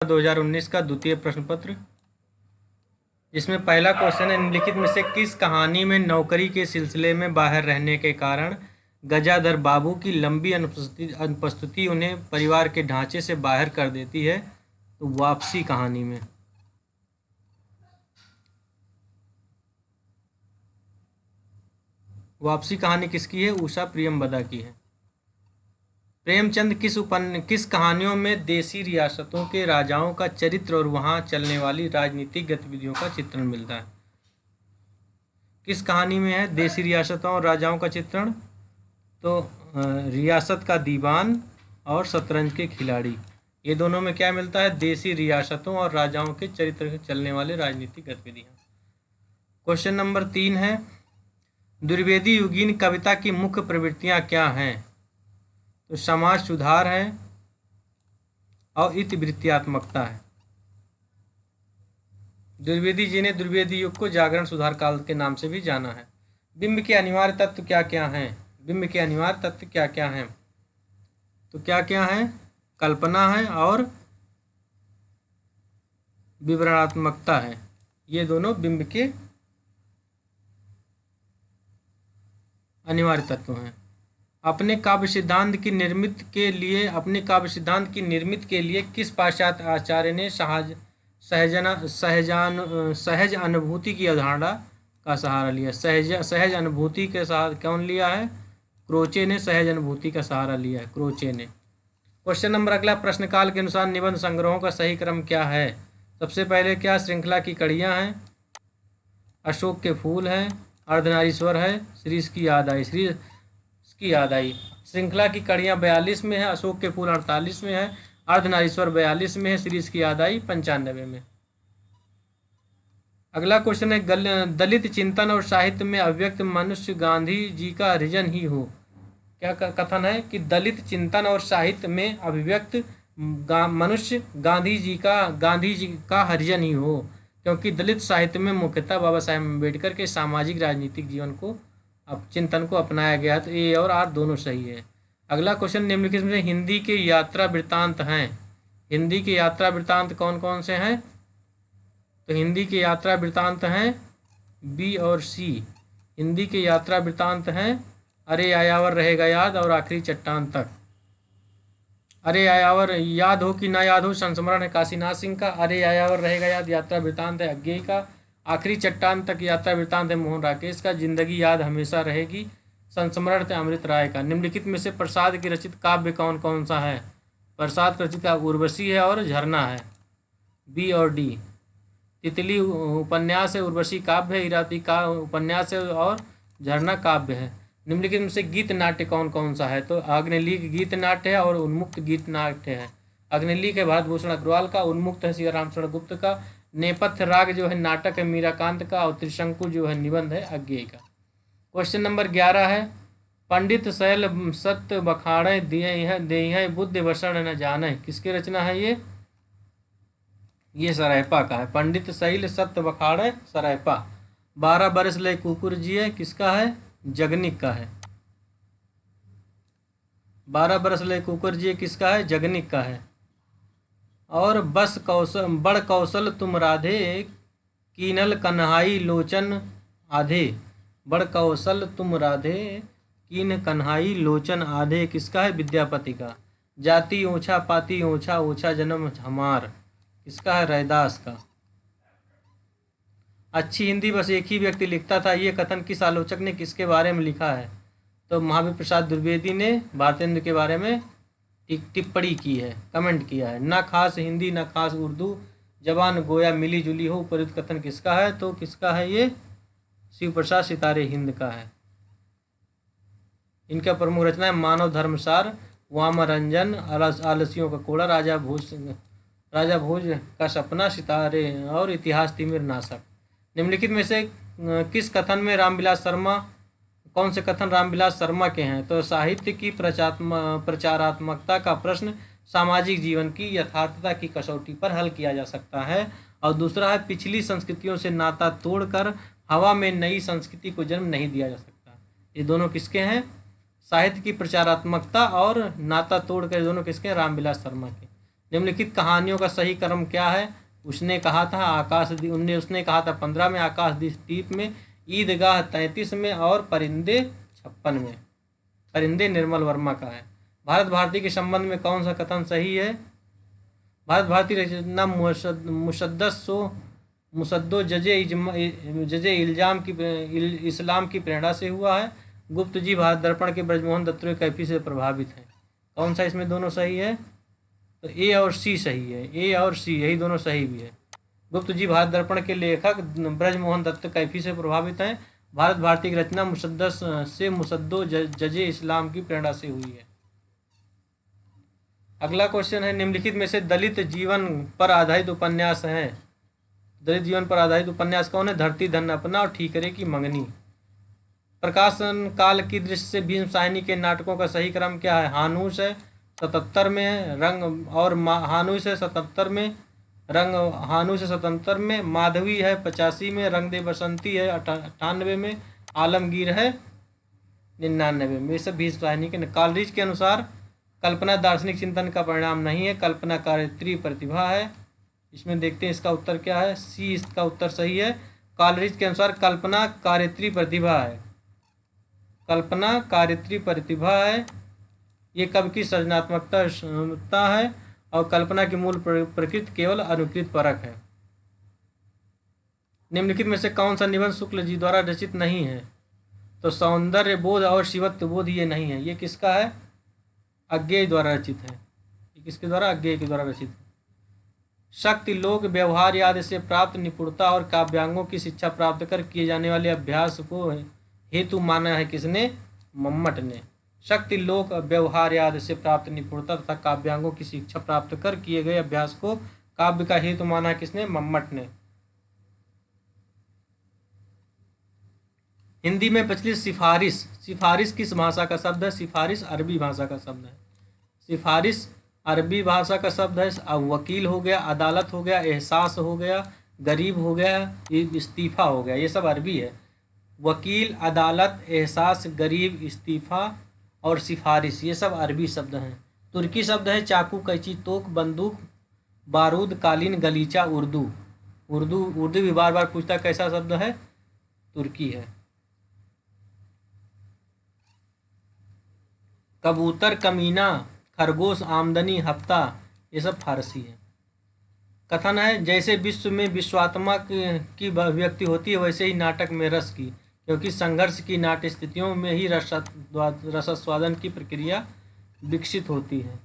2019 का द्वितीय प्रश्न पत्र, जिसमें पहला क्वेश्चन है, निम्नलिखित में से किस कहानी में नौकरी के सिलसिले में बाहर रहने के कारण गजाधर बाबू की लंबी अनुपस्थिति उन्हें परिवार के ढांचे से बाहर कर देती है? तो वापसी कहानी में। वापसी कहानी किसकी है? उषा प्रियमवदा की है। प्रेमचंद किस कहानियों में देसी रियासतों के राजाओं का चरित्र और वहां चलने वाली राजनीतिक गतिविधियों का चित्रण मिलता है? किस कहानी में है देसी रियासतों और राजाओं का चित्रण? तो रियासत का दीवान और शतरंज के खिलाड़ी, ये दोनों में क्या मिलता है? देसी रियासतों और राजाओं के चरित्र चलने वाले राजनीतिक गतिविधियां। क्वेश्चन नंबर 3 है, द्विवेदी युगीन कविता की मुख्य प्रवृत्तियां क्या हैं? तो समाज सुधार है और इतिवृत्त्यात्मकता है। द्विवेदी जी ने द्विवेदी युग को जागरण सुधार काल के नाम से भी जाना है। बिंब के अनिवार्य तत्व क्या क्या हैं? बिंब के अनिवार्य तत्व क्या क्या हैं? तो क्या क्या है? कल्पना है और विवरणात्मकता है। ये दोनों बिंब के अनिवार्य तत्व हैं। अपने काव्य सिद्धांत की निर्मित के लिए किस पाश्चात्य आचार्य ने सहज अनुभूति की अवधारणा का सहारा लिया? सहज अनुभूति के साथ कौन लिया है? क्रोचे ने सहज अनुभूति का सहारा लिया है, क्रोचे ने। क्वेश्चन नंबर अगला, प्रश्नकाल के अनुसार निबंध संग्रहों का सही क्रम क्या है? सबसे पहले क्या श्रृंखला की कड़ियां हैं, अशोक के फूल हैं, अर्धनारीश्वर है, श्री की याद आई। श्रृंखला की कड़ियां 42 में है, अशोक के फूल 48 में है, अर्धनारीश्वर 42 में है, श्री की याद आई 95 में। अगला क्वेश्चन है, दलित चिंतन और साहित्य में अभिव्यक्त मनुष्य गांधी जी का हरिजन ही हो। क्या कथन है कि दलित चिंतन और साहित्य में अभिव्यक्त मनुष्य गांधी जी का हरिजन ही हो, क्योंकि दलित साहित्य में मुख्यतः बाबा साहेब अम्बेडकर के सामाजिक राजनीतिक जीवन को चिंतन को अपनाया गया। तो ए और आर दोनों सही है। अगला क्वेश्चन, निम्नलिखित में हिंदी के यात्रा वृत्तांत हैं। हिंदी के यात्रा वृत्तांत कौन कौन से हैं? तो हिंदी के यात्रा वृत्तांत हैं बी और सी। हिंदी के यात्रा वृत्तांत हैं अरे आयावर रहेगा याद और आखिरी चट्टान तक। अरे आयावर याद हो कि ना याद हो संस्मरण है काशीनाथ सिंह का, अरे आयावर रहेगा याद यात्रा वृत्तांत है अज्ञेय का, आखिरी चट्टान तक यात्रा वृत्तांत है मोहन राकेश का, जिंदगी याद हमेशा रहेगी संस्मरण है अमृत राय का। निम्नलिखित में से प्रसाद की रचित काव्य कौन कौन सा है? प्रसाद की रचित काव्य उर्वशी है और झरना है, बी और डी। तितली उपन्यास है, उर्वशी काव्य है, इरावती का उपन्यास है और झरना काव्य है। निम्नलिखित में से गीत नाट्य कौन कौन सा है? तो अग्निलीक गीत नाट्य है और उन्मुक्त गीत नाट्य है। अग्निलीक है भारत भूषण अग्रवाल का, उन्मुक्त है सीताराम शरण गुप्त का, नेपथ्य राग जो है नाटक है मीराकांत का और त्रिशंकु जो है निबंध है अज्ञेय का। क्वेश्चन नंबर 11 है, पंडित शैल सत्य बखाड़े दिए बुद्ध वसण न जाने, किसकी रचना है ये सरायपा का है। पंडित शैल सत्य बखाड़े सरायपा। 12 बरस ले कुकुर जिए किसका है? जगनिक का है। 12 बरस ले कुकुर जिए किसका है? जगनिक का है। और बड़ कौशल तुम राधे कीनल कन्हाई लोचन आधे, बड़ कौशल तुम राधे कीन कन्हाई लोचन आधे किसका है? विद्यापति का। जाति ऊंचा पाती ऊंचा ऊंचा जन्म हमार किसका है? रैदास का। अच्छी हिंदी बस एक ही व्यक्ति लिखता था, ये कथन किस आलोचक ने किसके बारे में लिखा है? तो महावीर प्रसाद द्विवेदी ने भारतेंदु के बारे में टिप्पणी की है, कमेंट किया है। ना खास हिंदी ना खास उर्दू, जबान गोया मिली जुली हो, उपयुक्त कथन किसका है? तो किसका है ये? शिव प्रसाद सितारे हिंद का है। इनका प्रमुख रचना है मानव धर्मसार, वामरंजन, आलसियों का कोड़ा, राजा भोज का सपना, सितारे और इतिहास तिमिर नाशक। निम्नलिखित में से किस कथन में रामविलास शर्मा, कौन से कथन रामविलास शर्मा के हैं? तो साहित्य की प्रचारात्मकता का प्रश्न सामाजिक जीवन की यथार्थता की कसौटी पर हल किया जा सकता है। और दूसरा है, पिछली संस्कृतियों से नाता तोड़कर हवा में नई संस्कृति को जन्म नहीं दिया जा सकता। ये दोनों किसके हैं? साहित्य की प्रचारात्मकता और नाता तोड़कर दोनों किसके? रामविलास शर्मा के। निम्नलिखित कहानियों का सही क्रम क्या है? उसने कहा था उसने कहा था 15 में, आकाशदीप में, ईदगाह 33 में और परिंदे 56 में। परिंदे निर्मल वर्मा का है। भारत भारती के संबंध में कौन सा कथन सही है? भारत भारती रचना मुसद्दो जजे इल्जाम की इस्लाम की प्रेरणा से हुआ है। गुप्त जी भारत दर्पण के ब्रजमोहन दत्तों की कैफी से प्रभावित है। कौन सा इसमें दोनों सही है? तो ए और सी सही है, ए और सी यही दोनों सही भी है। गुप्त जी भारत दर्पण के लेखक ब्रजमोहन दत्त कैफी से प्रभावित हैं। भारत भारती की रचना मुसद्दो जजे इस्लाम की प्रेरणा से हुई है। अगला क्वेश्चन है, निम्नलिखित में से दलित जीवन पर आधारित उपन्यास है। दलित जीवन पर आधारित उपन्यास कौन है? धरती धन अपना और ठीकरे की मंगनी। प्रकाशन काल की दृष्टि से भीम साहनी के नाटकों का सही क्रम क्या है? हानुस है 77 में, हानुस है 77 में, हानुस है 77 में, माधवी है 85 में, रंग दे बसंती है 98 में, आलमगीर है 99 में। ये सब भीम साहनी के। कॉलरिज के अनुसार कल्पना दार्शनिक चिंतन का परिणाम नहीं है, कल्पना कार्यत्री प्रतिभा है। इसमें देखते हैं इसका उत्तर क्या है। सी इसका उत्तर सही है। कॉलरिज के अनुसार कल्पना कार्यत्री प्रतिभा है, कल्पना कार्यत्री प्रतिभा है। ये कवि की सृजनात्मकता है और कल्पना की मूल प्रकृति केवल अनुकृत परक है। निम्नलिखित में से कौन सा निबंध शुक्ल जी द्वारा रचित नहीं है? तो सौंदर्य बोध और शिवत्व बोध ये नहीं है। ये किसका है? अज्ञेय द्वारा रचित है। ये किसके द्वारा? अज्ञेय के द्वारा रचित है। शक्ति लोक व्यवहार आदि से प्राप्त निपुणता और काव्यांगों की शिक्षा प्राप्त कर किए जाने वाले अभ्यास को हेतु माना है किसने? मम्मट ने। शक्ति लोक व्यवहार आदि से प्राप्त निपुणता तथा काव्यांगों की शिक्षा प्राप्त कर किए गए अभ्यास को काव्य का हेतु माना है किसने? मम्मट ने। हिंदी में प्रचलित सिफारिश किस भाषा का शब्द है? सिफारिश अरबी भाषा का शब्द है। सिफारिश अरबी भाषा का शब्द है। अब वकील हो गया, अदालत हो गया, एहसास हो गया, गरीब हो गया, इस्तीफा हो गया, ये सब अरबी है। वकील, अदालत, एहसास, गरीब, इस्तीफा और सिफारिश ये सब अरबी शब्द हैं। तुर्की शब्द है चाकू, कैंची, तोक, बंदूक, बारूद, कालीन, गलीचा। उर्दू भी बार बार पूछता है कैसा शब्द है? तुर्की है। कबूतर, कमीना, खरगोश, आमदनी, हफ्ता ये सब फारसी है। कथन है, जैसे विश्व में विश्वात्मा की अभिव्यक्ति होती है वैसे ही नाटक में रस की, क्योंकि संघर्ष की नाट्य स्थितियों में ही रसास्वादन की प्रक्रिया विकसित होती है।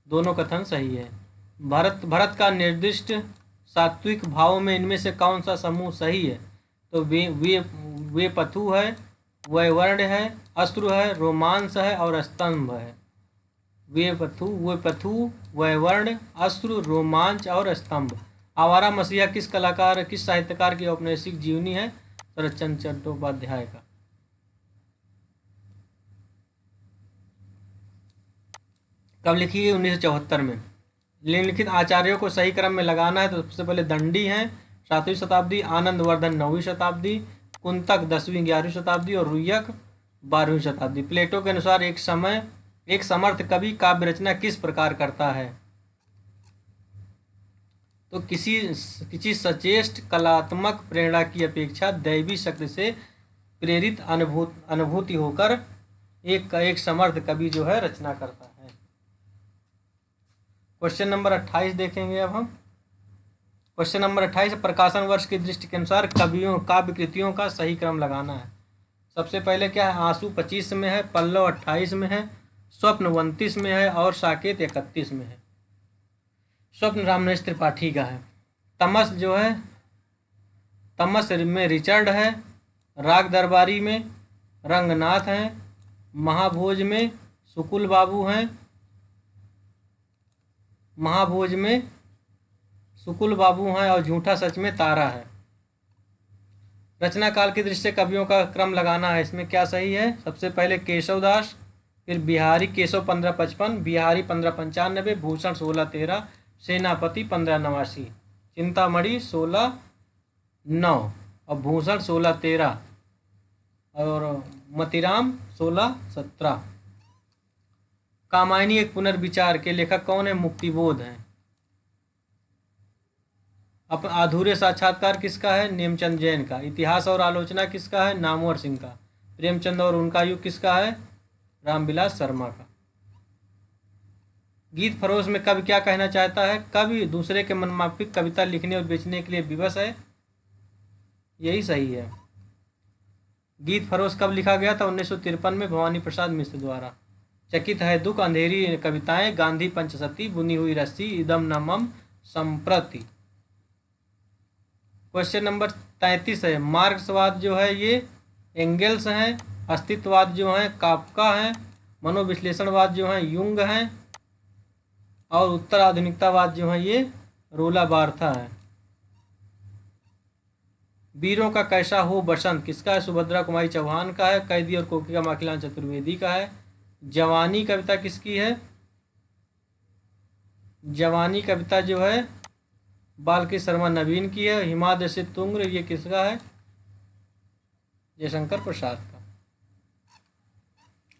दोनों कथन सही है। भरत का निर्दिष्ट सात्विक भाव में इनमें से कौन सा समूह सही है? तो वे पथु है, वैवर्ण है, अश्रु है, रोमांस है और स्तंभ है। वे पथु, वैवर्ण, अश्रु, रोमांच और स्तंभ। आवारा मसीहा किस साहित्यकार की औपनिवेशिक जीवनी है? शरतचंद्र चट्टोपाध्याय का। कब लिखी गई? 1974 में। निम्नलिखित आचार्यों को सही क्रम में लगाना है तो सबसे पहले दंडी हैं 7वीं शताब्दी, आनंदवर्धन 9वीं शताब्दी, कुंतक 10वीं 11वीं शताब्दी और रुय्यक 12वीं शताब्दी। प्लेटो के अनुसार एक समर्थ कवि काव्य रचना किस प्रकार करता है? तो किसी सचेष्ट कलात्मक प्रेरणा की अपेक्षा दैवी शक्ति से प्रेरित अनुभूति होकर एक समर्थ कवि जो है रचना करता है। क्वेश्चन नंबर 28 देखेंगे अब हम। क्वेश्चन नंबर 28, प्रकाशन वर्ष की दृष्टि के अनुसार काव्य कृतियों का सही क्रम लगाना है। सबसे पहले क्या है? आंसू 25 में है, पल्लव 28 में है, स्वप्न 29 में है और साकेत 31 में है। स्वप्न रामनरेश त्रिपाठी का है। तमस जो है, तमस में रिचर्ड है, राग दरबारी में रंगनाथ हैं, महाभोज में सुकुल बाबू हैं, महाभोज में सुकुल बाबू हैं और झूठा सच में तारा है। रचना काल की दृष्टि से कवियों का क्रम लगाना है। इसमें क्या सही है? सबसे पहले केशवदास, फिर बिहारी केशव 1555, बिहारी 1595, भूषण 1613, सेनापति 1589, चिंतामणि 1609 और भूषण 1613 और मतीराम 1617। कामायनी एक पुनर्विचार के लेखक कौन है? मुक्तिबोध हैं। अधूरे साक्षात्कार किसका है? नेमचंद जैन का। इतिहास और आलोचना किसका है? नामवर सिंह का। प्रेमचंद और उनका युग किसका है? रामविलास शर्मा का। गीत फरोश में कवि क्या कहना चाहता है? कवि दूसरे के मनमाफिक कविता लिखने और बेचने के लिए विवश है। यही सही है। गीत फरोश कब लिखा गया था? 1953 में भवानी प्रसाद मिश्र द्वारा। चकित है दुख अंधेरी कविताएं, गांधी पंचसती, बुनी हुई रस्सी, इदम न मम संप्रति। क्वेश्चन नंबर 33 है, मार्क्सवाद जो है ये एंगेल्स हैं, अस्तित्ववाद जो है काफका हैं, मनोविश्लेषणवाद जो है युंग हैं, और उत्तर आधुनिकतावाद जो है ये रोला बार्था है। वीरों का कैसा हो बसंत किसका है? सुभद्रा कुमारी चौहान का है। कैदी और कोकी का माखीलाल चतुर्वेदी का है। जवानी कविता किसकी है? जवानी कविता जो है बालकृष्ण शर्मा नवीन की है। हिमाद्य से तुंग्र ये किसका है? जयशंकर प्रसाद का।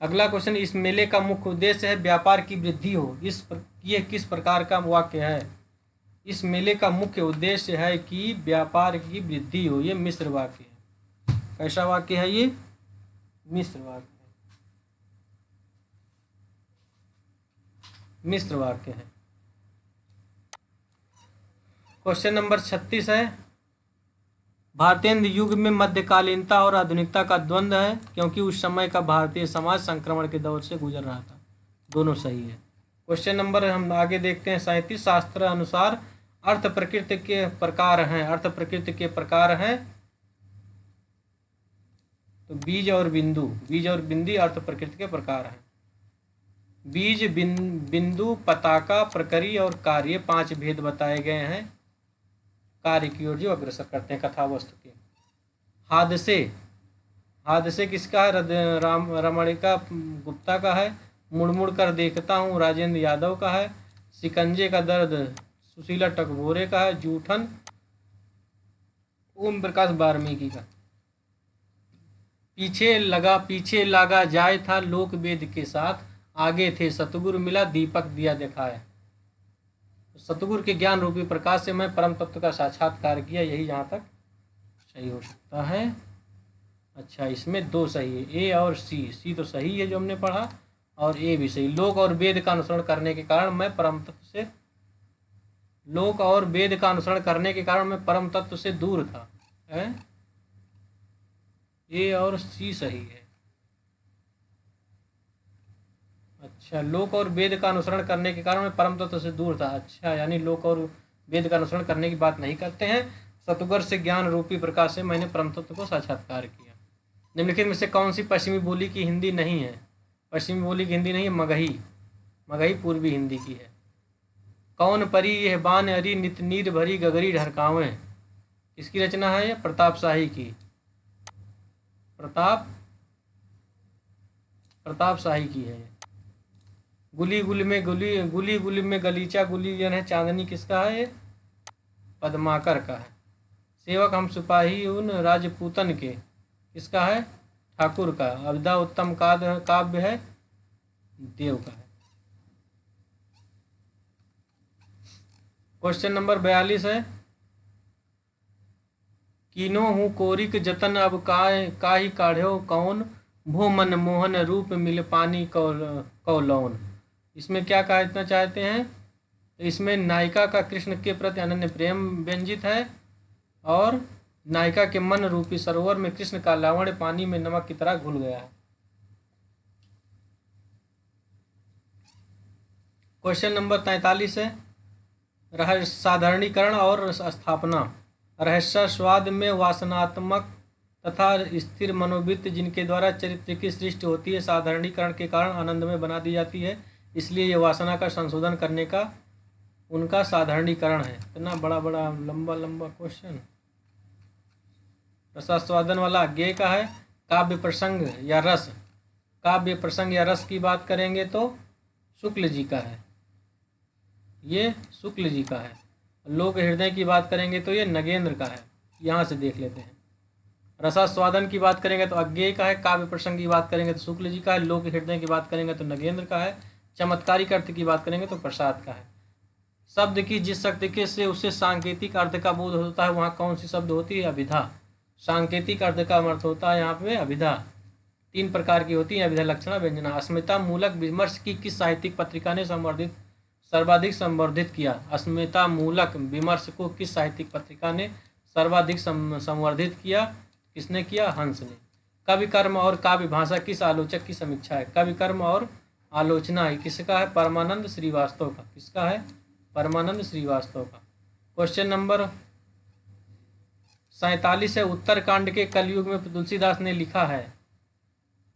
अगला क्वेश्चन, इस मेले का मुख्य उद्देश्य है व्यापार की वृद्धि हो। ये किस प्रकार का वाक्य है? इस मेले का मुख्य उद्देश्य है कि व्यापार की वृद्धि हो। ये मिश्र वाक्य है। कैसा वाक्य है ये? मिश्र वाक्य है। मिश्र वाक्य है। क्वेश्चन नंबर 36 है, भारतेंद्र युग में मध्यकालीनता और आधुनिकता का द्वंद्व है क्योंकि उस समय का भारतीय समाज संक्रमण के दौर से गुजर रहा था। दोनों सही है। क्वेश्चन नंबर हम आगे देखते हैं 37, शास्त्र अनुसार अर्थ प्रकृति के प्रकार हैं। अर्थ प्रकृति के प्रकार हैं तो बीज और बिंदु। बीज और बिंदी अर्थ प्रकृति के प्रकार हैं। बीज, बिंदु, पताका, प्रकरी और कार्य 5 भेद बताए गए हैं कार्य की ओर जो अग्रसर करते हैं कथा वस्तु के। हादसे, हादसे किसका है? रमणिका गुप्ता का है। मुड़ कर देखता हूँ राजेंद्र यादव का है। शिकंजे का दर्द सुशीला टकबोरे का है। जूठन ओम प्रकाश वाल्मीकि का। पीछे लगा जाए था लोक वेद के साथ, आगे थे सतगुरु मिला दीपक दिया दिखाए। सतगुरु के ज्ञान रूपी प्रकाश से मैं परम तत्व का साक्षात्कार किया। यही जहाँ तक सही हो सकता है। अच्छा, इसमें 2 सही है, ए और सी। सी तो सही है जो हमने पढ़ा, और ए भी सही। लोक और वेद का अनुसरण करने के कारण मैं परम तत्व से परम तत्व से दूर था। ए और सी सही है। अच्छा, लोक और वेद का अनुसरण करने के कारण मैं परम तत्व से दूर था। अच्छा, यानी लोक और वेद का अनुसरण करने की बात नहीं करते हैं। सतगुरु से ज्ञान रूपी प्रकाश से मैंने परम तत्व को साक्षात्कार किया। निम्नलिखित में से कौन सी पश्चिमी बोली की हिंदी नहीं है? पश्चिमी बोली की हिंदी नहीं है मगही। मगही पूर्वी हिंदी की है। कौन परी यह बान अरी नित नीर भरी गगरी ढरकावें किसकी रचना है? यह प्रताप शाही की। प्रताप शाही की है। गुली गुली में गलीचा गुली जन है चांदनी किसका है? पद्माकर का है। सेवक हम सिपाही उन राजपूतन के किसका है? ठाकुर का। अविदा उत्तम काव्य है देव का है। क्वेश्चन नंबर 42 है, कीनो हूँ कोरिक जतन अब काहि काढ़ो कौन, भो मन मोहन रूप मिल पानी कौलौन। इसमें क्या कहना चाहते हैं? इसमें नायिका का कृष्ण के प्रति अनन्य प्रेम व्यंजित है, और नायिका के मन रूपी सरोवर में कृष्ण का लावण्य पानी में नमक की तरह घुल गया है। क्वेश्चन नंबर 43 है, साधारणीकरण और स्थापना। रहस्यवाद में वासनात्मक तथा स्थिर मनोवृत्ति जिनके द्वारा चरित्र की सृष्टि होती है साधारणीकरण के कारण आनंदमय बना दी जाती है, इसलिए यह वासना का संशोधन करने का उनका साधारणीकरण है। इतना बड़ा लंबा क्वेश्चन। रसास्वादन वाला अज्ञेय का है। काव्य प्रसंग या रस, काव्य प्रसंग या रस की बात करेंगे तो शुक्ल जी का है, ये शुक्ल जी का है। लोक हृदय की बात करेंगे तो ये नगेंद्र का है। यहाँ से देख लेते हैं। रसास्वादन की बात करेंगे तो अज्ञेय का है। काव्य प्रसंग की बात करेंगे तो शुक्ल जी का है। लोक हृदय की बात करेंगे तो नगेंद्र का है। चमत्कारिक अर्थ की बात करेंगे तो प्रसाद का है। शब्द की जिस शक्ति के से उससे सांकेतिक अर्थ का बोध होता है वहाँ कौन सी शब्द होती है? अभिधा। सांकेतिक अर्थ का अर्थ होता है यहाँ पे अभिधा। 3 प्रकार की होती है अभिधा, लक्षणा, व्यंजना। अस्मिता मूलक विमर्श की किस साहित्यिक पत्रिका ने सर्वाधिक संवर्धित किया? अस्मिता मूलक विमर्श को किस साहित्यिक पत्रिका ने सर्वाधिक संवर्धित किया? किसने किया? हंस ने। कवि कर्म और काव्य भाषा किस आलोचक की समीक्षा है? कवि कर्म और आलोचना है किसका है? परमानंद श्रीवास्तव का। किसका है? परमानंद श्रीवास्तव का। क्वेश्चन नंबर 47 है, उत्तरकांड के कलयुग में तुलसीदास ने लिखा है,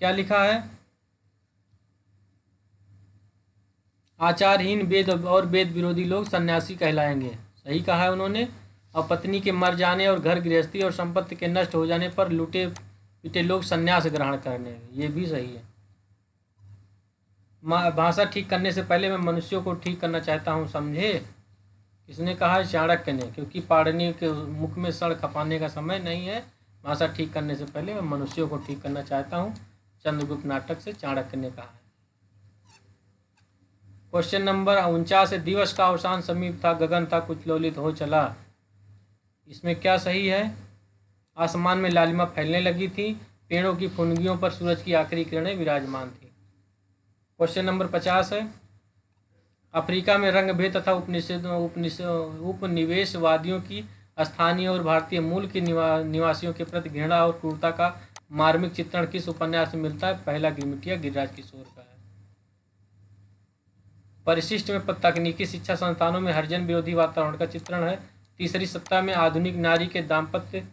क्या लिखा है? आचारहीन वेद और वेद विरोधी लोग सन्यासी कहलाएंगे, सही कहा है उन्होंने। और पत्नी के मर जाने और घर गृहस्थी और संपत्ति के नष्ट हो जाने पर लूटे पीटे लोग सन्यास ग्रहण करने, ये भी सही है। भाषा ठीक करने से पहले मैं मनुष्यों को ठीक करना चाहता हूँ, समझे? किसने कहा है? चाणक्य ने, क्योंकि पाणिनि के मुख में सड़ खपाने का समय नहीं है। भाषा ठीक करने से पहले मैं मनुष्यों को ठीक करना चाहता हूँ, चंद्रगुप्त नाटक से चाणक्य ने कहा है। क्वेश्चन नंबर 49 है, दिवस का अवसान समीप था, गगन था कुछ लोलित हो चला, इसमें क्या सही है? आसमान में लालिमा फैलने लगी थी, पेड़ों की फुनगियों पर सूरज की आखिरी किरणें विराजमान थी। क्वेश्चन नंबर 50 है, अफ्रीका में रंग भेद तथा उपनिवेशवादियों की स्थानीय और भारतीय मूल के निवासियों के प्रति घृणा और क्रूरता का मार्मिक चित्रण किस उपन्यास में मिलता है? पहला गिरमिटिया गिरिराज किशोर का है। परिशिष्ट में तकनीकी शिक्षा संस्थानों में हरिजन विरोधी वातावरण का चित्रण है। तीसरी सप्ताह में आधुनिक नारी के दाम्पत्य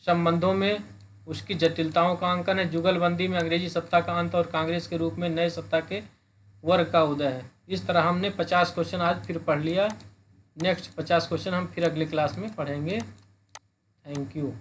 संबंधों में उसकी जटिलताओं का अंकन है। जुगलबंदी में अंग्रेजी सत्ता का अंत और कांग्रेस के रूप में नए सत्ता के वर्ग का उदय है। इस तरह हमने 50 क्वेश्चन आज फिर पढ़ लिया। नेक्स्ट 50 क्वेश्चन हम फिर अगले क्लास में पढ़ेंगे। Thank you.